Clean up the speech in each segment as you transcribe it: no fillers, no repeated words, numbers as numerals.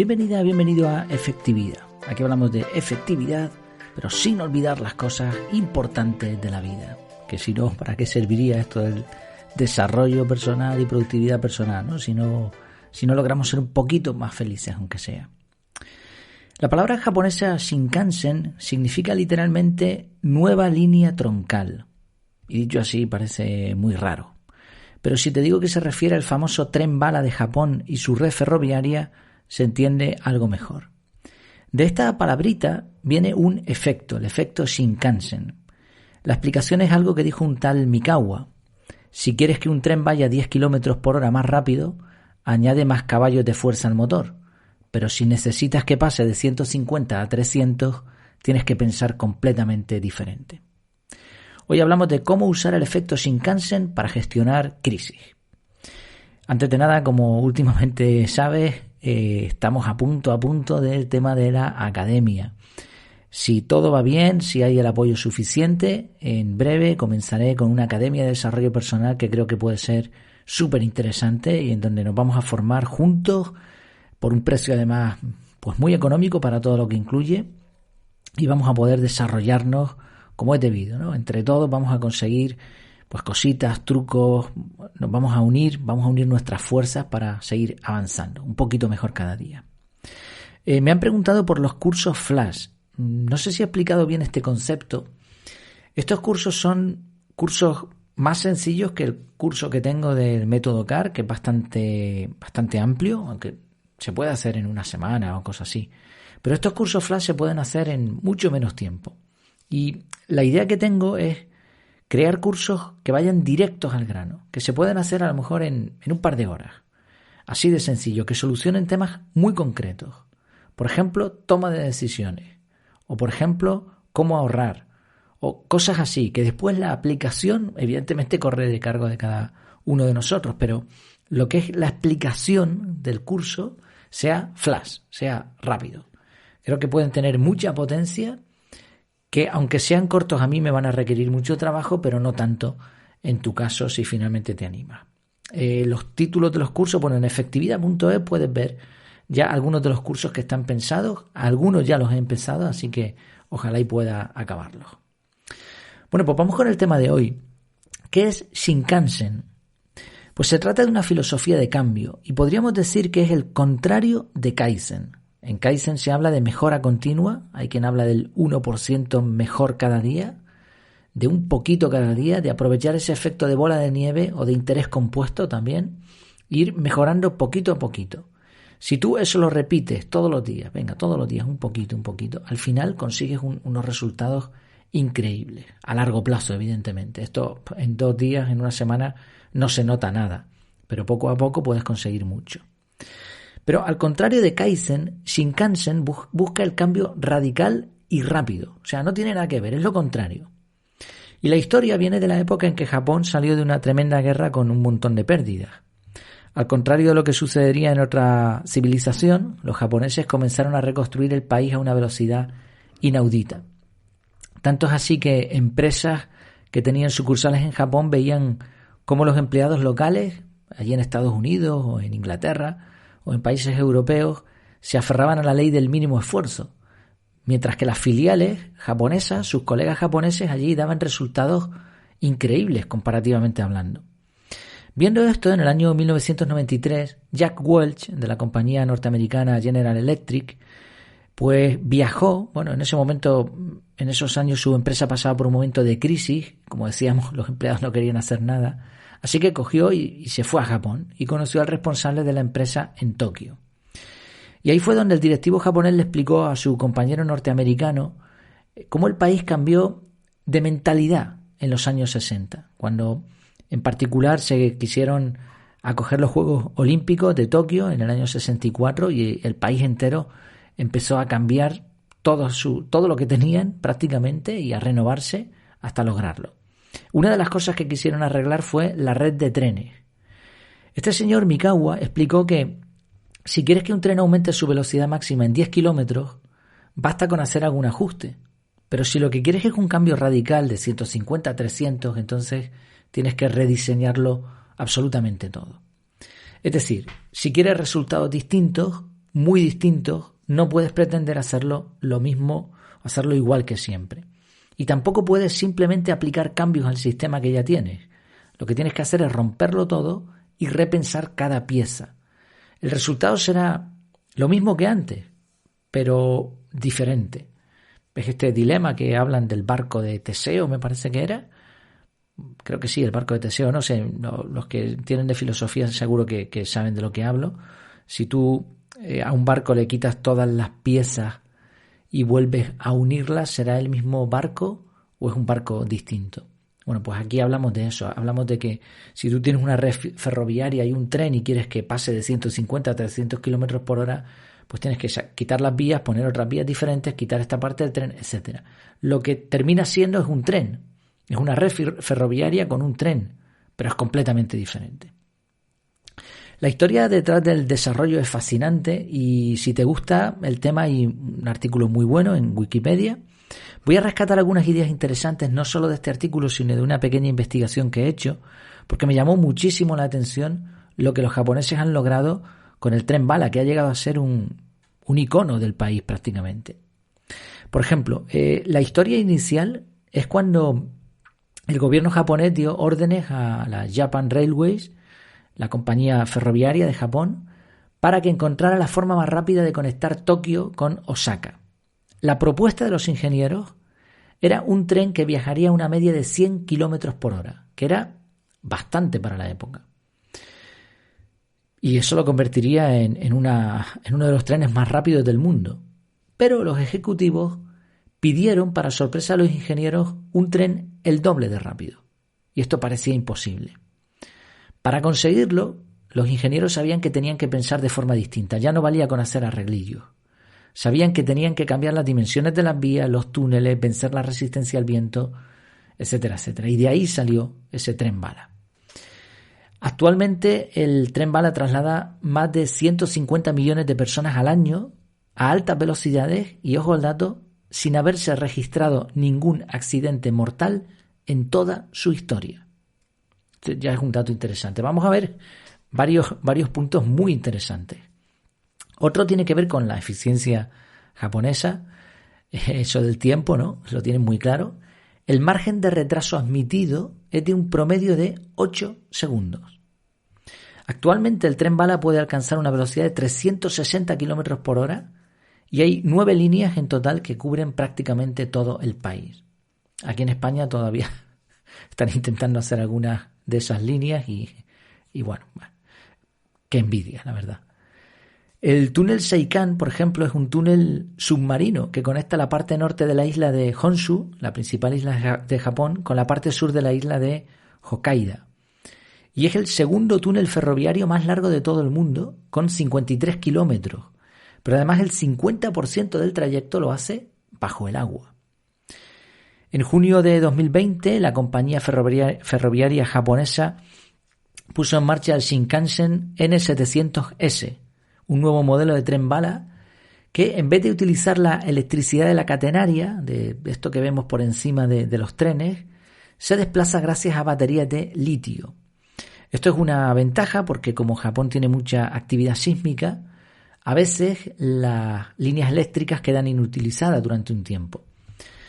Bienvenida, bienvenido a Efectividad. Aquí hablamos de efectividad, pero sin olvidar las cosas importantes de la vida. Que si no, ¿para qué serviría esto del desarrollo personal y productividad personal, ¿no? Si no logramos ser un poquito más felices, aunque sea. La palabra japonesa Shinkansen significa literalmente nueva línea troncal. Y dicho así parece muy raro. Pero si te digo que se refiere al famoso tren bala de Japón y su red ferroviaria, se entiende algo mejor. De esta palabrita viene un efecto, el efecto Shinkansen. La explicación es algo que dijo un tal Mikawa. Si quieres que un tren vaya 10 km por hora más rápido, añade más caballos de fuerza al motor. Pero si necesitas que pase de 150 a 300, tienes que pensar completamente diferente. Hoy hablamos de cómo usar el efecto Shinkansen para gestionar crisis. Antes de nada, como últimamente sabes, estamos a punto del tema de la academia. Si todo va bien, si hay el apoyo suficiente, en breve comenzaré con una academia de desarrollo personal que creo que puede ser súper interesante y en donde nos vamos a formar juntos por un precio además pues muy económico para todo lo que incluye y vamos a poder desarrollarnos como es debido, ¿no? Entre todos vamos a conseguir pues cositas, trucos, nos vamos a unir nuestras fuerzas para seguir avanzando un poquito mejor cada día. Me han preguntado por los cursos Flash. No sé si he explicado bien este concepto. Estos cursos son cursos más sencillos que el curso que tengo del método CAR, que es bastante amplio, aunque se puede hacer en una semana o cosas así. Pero estos cursos Flash se pueden hacer en mucho menos tiempo. Y la idea que tengo es crear cursos que vayan directos al grano, que se pueden hacer a lo mejor en un par de horas. Así de sencillo, que solucionen temas muy concretos. Por ejemplo, toma de decisiones. O por ejemplo, cómo ahorrar. O cosas así, que después la aplicación evidentemente corre de cargo de cada uno de nosotros, pero lo que es la explicación del curso sea flash, sea rápido. Creo que pueden tener mucha potencia, que aunque sean cortos a mí me van a requerir mucho trabajo, pero no tanto en tu caso si finalmente te animas. Los títulos de los cursos, bueno, en efectividad.es puedes ver ya algunos de los cursos que están pensados, algunos ya los he empezado, así que ojalá y pueda acabarlos. Bueno, pues vamos con el tema de hoy. ¿Qué es Shinkansen? Pues se trata de una filosofía de cambio y podríamos decir que es el contrario de Kaizen. En Kaizen se habla de mejora continua, hay quien habla del 1% mejor cada día, de un poquito cada día, de aprovechar ese efecto de bola de nieve o de interés compuesto también, e ir mejorando poquito a poquito. Si tú eso lo repites todos los días, un poquito, al final consigues unos resultados increíbles, a largo plazo evidentemente. Esto en 2 días, en una semana, no se nota nada, pero poco a poco puedes conseguir mucho. Pero al contrario de Kaizen, Shinkansen busca el cambio radical y rápido. O sea, no tiene nada que ver, es lo contrario. Y la historia viene de la época en que Japón salió de una tremenda guerra con un montón de pérdidas. Al contrario de lo que sucedería en otra civilización, los japoneses comenzaron a reconstruir el país a una velocidad inaudita. Tanto es así que empresas que tenían sucursales en Japón veían cómo los empleados locales, allí en Estados Unidos o en Inglaterra, o en países europeos, se aferraban a la ley del mínimo esfuerzo, mientras que las filiales japonesas, sus colegas japoneses allí daban resultados increíbles comparativamente hablando. Viendo esto, en el año 1993, Jack Welch, de la compañía norteamericana General Electric, pues viajó, en ese momento, en esos años su empresa pasaba por un momento de crisis, como decíamos, los empleados no querían hacer nada. Así que cogió y se fue a Japón y conoció al responsable de la empresa en Tokio. Y ahí fue donde el directivo japonés le explicó a su compañero norteamericano cómo el país cambió de mentalidad en los años 60, cuando en particular se quisieron acoger los Juegos Olímpicos de Tokio en el año 64 y el país entero empezó a cambiar todo lo que tenían prácticamente y a renovarse hasta lograrlo. Una de las cosas que quisieron arreglar fue la red de trenes. Este señor Mikawa explicó que si quieres que un tren aumente su velocidad máxima en 10 kilómetros, basta con hacer algún ajuste. Pero si lo que quieres es un cambio radical de 150 a 300, entonces tienes que rediseñarlo absolutamente todo. Es decir, si quieres resultados distintos, muy distintos, no puedes pretender hacerlo lo mismo, hacerlo igual que siempre. Y tampoco puedes simplemente aplicar cambios al sistema que ya tienes. Lo que tienes que hacer es romperlo todo y repensar cada pieza. El resultado será lo mismo que antes, pero diferente. ¿Ves este dilema que hablan del barco de Teseo, me parece que era? Creo que sí, el barco de Teseo, no sé, los que tienen de filosofía seguro que saben de lo que hablo. Si tú a un barco le quitas todas las piezas y vuelves a unirlas, ¿será el mismo barco o es un barco distinto? Bueno, pues aquí hablamos de eso, hablamos de que si tú tienes una red ferroviaria y un tren y quieres que pase de 150 a 300 kilómetros por hora, pues tienes que quitar las vías, poner otras vías diferentes, quitar esta parte del tren, etcétera. Lo que termina siendo es un tren, es una red ferroviaria con un tren, pero es completamente diferente. La historia detrás del desarrollo es fascinante y si te gusta el tema hay un artículo muy bueno en Wikipedia. Voy a rescatar algunas ideas interesantes no solo de este artículo sino de una pequeña investigación que he hecho porque me llamó muchísimo la atención lo que los japoneses han logrado con el tren bala, que ha llegado a ser un icono del país prácticamente. Por ejemplo, la historia inicial es cuando el gobierno japonés dio órdenes a la Japan Railways, la compañía ferroviaria de Japón, para que encontrara la forma más rápida de conectar Tokio con Osaka. La propuesta de los ingenieros era un tren que viajaría a una media de 100 kilómetros por hora, que era bastante para la época. Y eso lo convertiría en uno de los trenes más rápidos del mundo. Pero los ejecutivos pidieron, para sorpresa de los ingenieros, un tren el doble de rápido. Y esto parecía imposible. Para conseguirlo, los ingenieros sabían que tenían que pensar de forma distinta. Ya no valía con hacer arreglillos. Sabían que tenían que cambiar las dimensiones de las vías, los túneles, vencer la resistencia al viento, etcétera, etcétera. Y de ahí salió ese tren bala. Actualmente el tren bala traslada más de 150 millones de personas al año a altas velocidades y, ojo al dato, sin haberse registrado ningún accidente mortal en toda su historia. Ya es un dato interesante. Vamos a ver varios puntos muy interesantes. Otro tiene que ver con la eficiencia japonesa, eso del tiempo, ¿no? Lo tienen muy claro. El margen de retraso admitido es de un promedio de 8 segundos. Actualmente el tren bala puede alcanzar una velocidad de 360 km por hora y hay 9 líneas en total que cubren prácticamente todo el país. Aquí en España todavía están intentando hacer algunas de esas líneas y bueno, qué envidia, la verdad. El túnel Seikan, por ejemplo, es un túnel submarino que conecta la parte norte de la isla de Honshu, la principal isla de Japón, con la parte sur de la isla de Hokkaido. Y es el segundo túnel ferroviario más largo de todo el mundo, con 53 kilómetros. Pero además el 50% del trayecto lo hace bajo el agua. En junio de 2020, la compañía ferroviaria japonesa puso en marcha el Shinkansen N700S, un nuevo modelo de tren bala que, en vez de utilizar la electricidad de la catenaria, de esto que vemos por encima de los trenes, se desplaza gracias a baterías de litio. Esto es una ventaja porque, como Japón tiene mucha actividad sísmica, a veces las líneas eléctricas quedan inutilizadas durante un tiempo.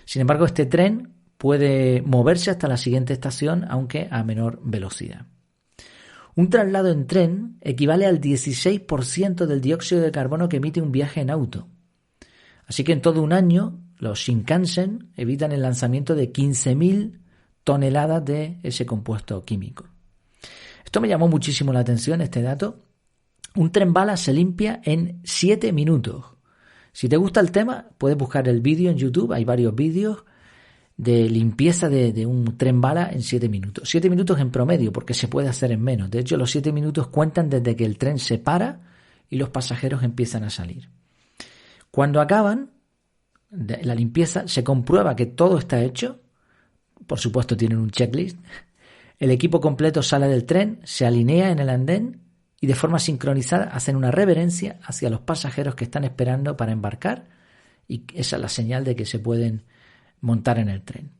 Sin embargo, este tren puede moverse hasta la siguiente estación, aunque a menor velocidad. Un traslado en tren equivale al 16% del dióxido de carbono que emite un viaje en auto. Así que en todo un año, los Shinkansen evitan el lanzamiento de 15.000 toneladas de ese compuesto químico. Esto me llamó muchísimo la atención, este dato. Un tren bala se limpia en 7 minutos. Si te gusta el tema, puedes buscar el vídeo en YouTube. Hay varios vídeos de limpieza de un tren bala en 7 minutos. 7 minutos en promedio, porque se puede hacer en menos. De hecho, los 7 minutos cuentan desde que el tren se para y los pasajeros empiezan a salir. Cuando acaban la limpieza, se comprueba que todo está hecho. Por supuesto, tienen un checklist. El equipo completo sale del tren, se alinea en el andén y de forma sincronizada hacen una reverencia hacia los pasajeros que están esperando para embarcar, y esa es la señal de que se pueden montar en el tren.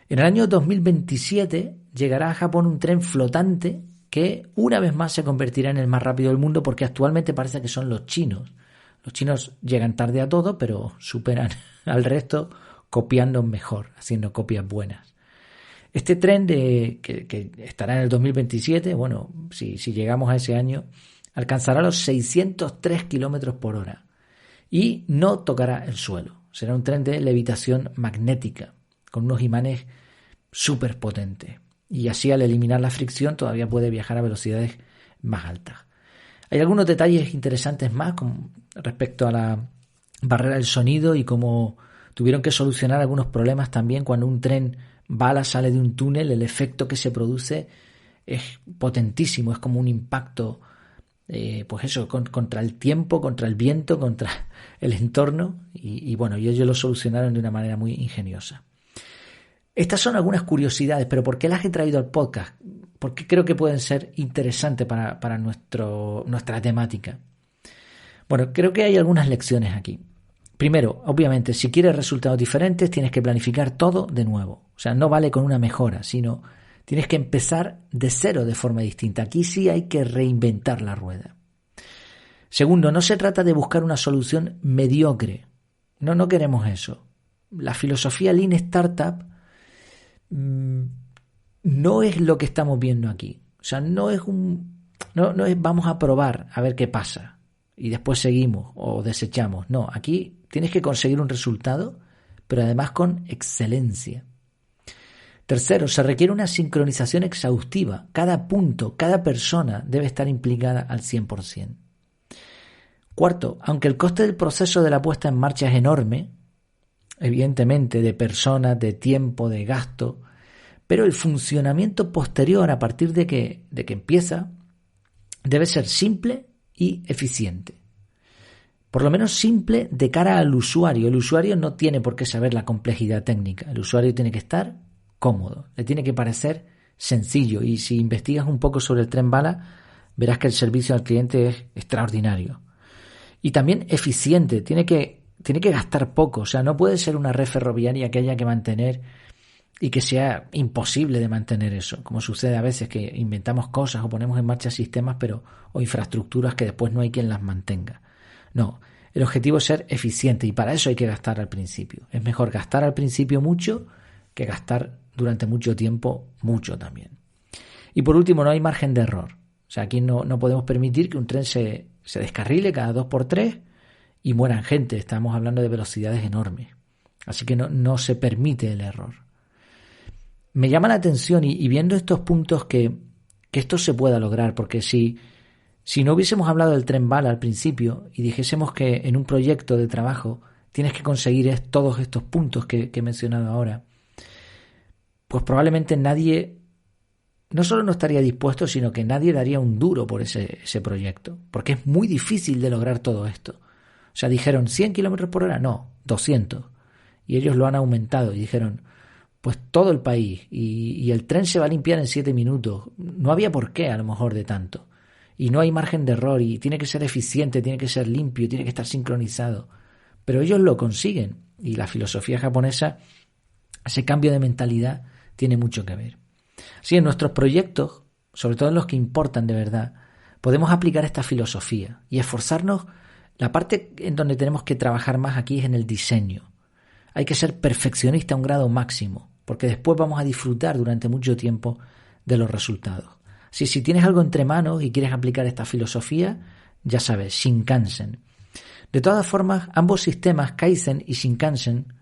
En el año 2027 llegará a Japón un tren flotante que una vez más se convertirá en el más rápido del mundo porque actualmente parece que son los chinos. Los chinos llegan tarde a todo, pero superan al resto copiando mejor, haciendo copias buenas. Este tren que estará en el 2027, bueno, si llegamos a ese año, alcanzará los 603 kilómetros por hora y no tocará el suelo. Será un tren de levitación magnética con unos imanes súper potentes. Y así, al eliminar la fricción, todavía puede viajar a velocidades más altas. Hay algunos detalles interesantes más con respecto a la barrera del sonido y cómo tuvieron que solucionar algunos problemas también cuando un tren bala sale de un túnel. El efecto que se produce es potentísimo, es como un impacto, pues eso, contra el tiempo, contra el viento, contra el entorno. Y bueno, y ellos lo solucionaron de una manera muy ingeniosa. Estas son algunas curiosidades, pero ¿por qué las he traído al podcast? Porque creo que pueden ser interesantes para nuestra temática. Bueno, creo que hay algunas lecciones aquí. Primero, obviamente, si quieres resultados diferentes, tienes que planificar todo de nuevo. O sea, no vale con una mejora, sino tienes que empezar de cero de forma distinta. Aquí sí hay que reinventar la rueda. Segundo, no se trata de buscar una solución mediocre. No queremos eso. La filosofía Lean Startup no es lo que estamos viendo aquí. O sea, no es vamos a probar a ver qué pasa y después seguimos o desechamos. No, aquí tienes que conseguir un resultado, pero además con excelencia. Tercero, se requiere una sincronización exhaustiva. Cada punto, cada persona debe estar implicada al 100%. Cuarto, aunque el coste del proceso de la puesta en marcha es enorme, evidentemente, de personas, de tiempo, de gasto, pero el funcionamiento posterior a partir de que empieza debe ser simple y eficiente. Por lo menos simple de cara al usuario. El usuario no tiene por qué saber la complejidad técnica. El usuario tiene que estar cómodo, le tiene que parecer sencillo. Y si investigas un poco sobre el tren bala, verás que el servicio al cliente es extraordinario. Y también eficiente, tiene que gastar poco. O sea, no puede ser una red ferroviaria que haya que mantener y que sea imposible de mantener eso, como sucede a veces, que inventamos cosas o ponemos en marcha sistemas o infraestructuras que después no hay quien las mantenga. No, el objetivo es ser eficiente y para eso hay que gastar al principio. Es mejor gastar al principio mucho que gastar durante mucho tiempo mucho también. Y por último, no hay margen de error. O sea, aquí no podemos permitir que un tren se descarrile cada 2x3 y mueran gente. Estamos hablando de velocidades enormes. Así que no se permite el error. Me llama la atención y viendo estos puntos que esto se pueda lograr, porque si no hubiésemos hablado del tren bala al principio y dijésemos que en un proyecto de trabajo tienes que conseguir todos estos puntos que he mencionado ahora, pues probablemente nadie no solo no estaría dispuesto, sino que nadie daría un duro por ese proyecto, porque es muy difícil de lograr todo esto. O sea, dijeron 100 kilómetros por hora, no, 200. Y ellos lo han aumentado y dijeron, pues todo el país, y el tren se va a limpiar en 7 minutos. No había por qué, a lo mejor, de tanto. Y no hay margen de error, y tiene que ser eficiente, tiene que ser limpio, tiene que estar sincronizado. Pero ellos lo consiguen, y la filosofía japonesa, ese cambio de mentalidad, tiene mucho que ver. Así, en nuestros proyectos, sobre todo en los que importan de verdad, podemos aplicar esta filosofía y esforzarnos. La parte en donde tenemos que trabajar más aquí es en el diseño. Hay que ser perfeccionista a un grado máximo, porque después vamos a disfrutar durante mucho tiempo de los resultados. Así, si tienes algo entre manos y quieres aplicar esta filosofía, ya sabes, Shinkansen. De todas formas, ambos sistemas, Kaizen y Shinkansen,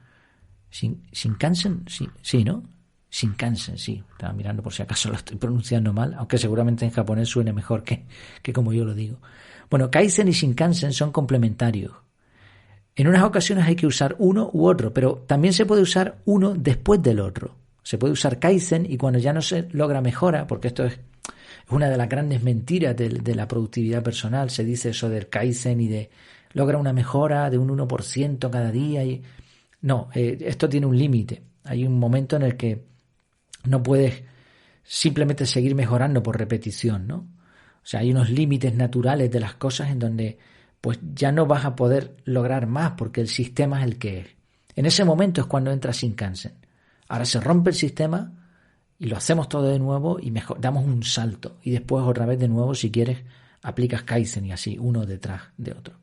Shinkansen, sí, ¿no? Shinkansen, sí. Estaba mirando por si acaso lo estoy pronunciando mal, aunque seguramente en japonés suene mejor que como yo lo digo. Bueno, Kaizen y Shinkansen son complementarios. En unas ocasiones hay que usar uno u otro, pero también se puede usar uno después del otro. Se puede usar Kaizen y cuando ya no se logra mejora, porque esto es una de las grandes mentiras de la productividad personal, se dice eso del Kaizen y de logra una mejora de un 1% cada día. No, esto tiene un límite. Hay un momento en el que no puedes simplemente seguir mejorando por repetición, ¿no? O sea, hay unos límites naturales de las cosas en donde pues ya no vas a poder lograr más porque el sistema es el que es. En ese momento es cuando entra Shinkansen. Ahora se rompe el sistema y lo hacemos todo de nuevo y damos un salto. Y después otra vez de nuevo, si quieres, aplicas Kaizen y así, uno detrás de otro.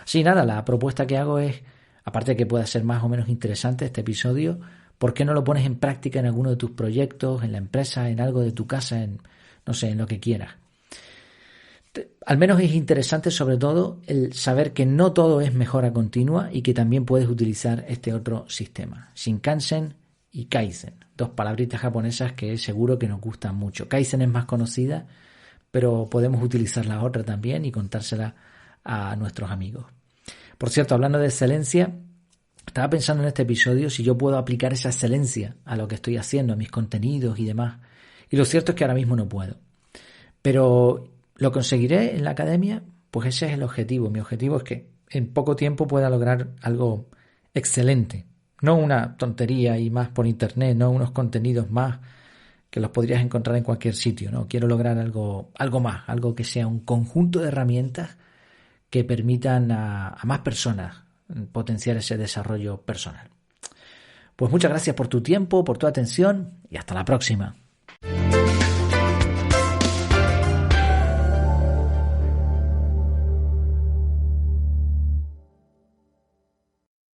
Así nada, la propuesta que hago es, aparte de que pueda ser más o menos interesante este episodio, ¿por qué no lo pones en práctica en alguno de tus proyectos, en la empresa, en algo de tu casa, no sé, en lo que quieras? Al menos es interesante sobre todo el saber que no todo es mejora continua y que también puedes utilizar este otro sistema, Shinkansen y Kaizen, dos palabritas japonesas que seguro que nos gustan mucho. Kaizen es más conocida, pero podemos utilizar la otra también y contársela a nuestros amigos. Por cierto, hablando de excelencia, estaba pensando en este episodio si yo puedo aplicar esa excelencia a lo que estoy haciendo, a mis contenidos y demás. Y lo cierto es que ahora mismo no puedo. Pero ¿lo conseguiré en la academia? Pues ese es el objetivo. Mi objetivo es que en poco tiempo pueda lograr algo excelente. No una tontería y más por internet, no unos contenidos más que los podrías encontrar en cualquier sitio, ¿no? Quiero lograr algo más, algo que sea un conjunto de herramientas que permitan a más personas potenciar ese desarrollo personal. Pues muchas gracias por tu tiempo, por tu atención y hasta la próxima.